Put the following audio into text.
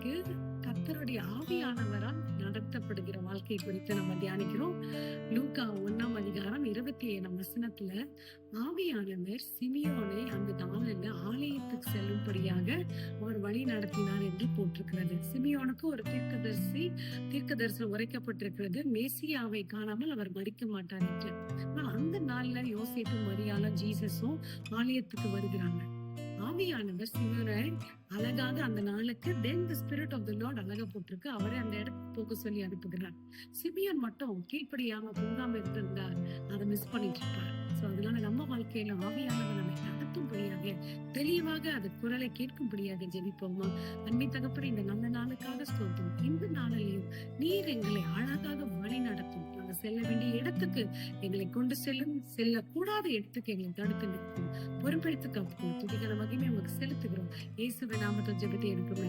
இன்றைக்கு கர்த்தருடைய ஆவியானவரால் நடத்தப்படுகிற வாழ்க்கை குறித்து நம்ம தியானிக்கிறோம். லூக்கா 1:27 ஆவியானவர் சிமியோனை அந்த நாளில் ஆலயத்துக்கு செல்லும்படியாக அவர் வழி நடத்தினார் என்று போட்டிருக்கிறது. சிமியோனுக்கு ஒரு தீர்க்கதரிசனம் உரைக்கப்பட்டிருக்கிறது, மேசியாவை காணாமல் அவர் மரிக்க மாட்டார் என்று. அந்த நாள்ல யோசேப்பும் மரியாளும் ஜீசஸும் ஆலயத்துக்கு வருகிறாங்க. ஆவியானவர் சிமியோனை அழகாக அந்த நாளுக்கு then the spirit of the Lord அழகா போட்டிருக்கு, அவரை அந்த இடத்துக்கு போக சொல்லி அனுப்புகிறார். சிமியோன் மட்டும் கீழ்ப்படியாம போகாம இருந்திருந்தார், அதை மிஸ் பண்ணிட்டு இருப்பார். சோ அதனால நம்ம வாழ்க்கையில ஆவியானவர் நம்மை நடத்தும்படியாக, தெளிவாக அது குரலை கேட்கும்படியாக ஜெபிப்போமா. அன்பை தகப்பனே, இந்த நல்ல நாளுக்காக ஸ்தோத்திரம். இந்த நாளிலையும் நீர் எங்களை அழகாக வழி நடத்தும். நாங்க செல்ல வேண்டிய இடத்துக்கு எங்களை கொண்டு செல்லும், செல்லக்கூடாத இடத்துக்கு எங்களை தடுத்து நிற்கும். பொறுப்பெடுத்து காப்போம். துதிக்கிற மகிமை உங்களுக்கு செலுத்துகிறோம். இயேசுவின் நாமத்தில் ஜெபத்தை எடுக்கும்.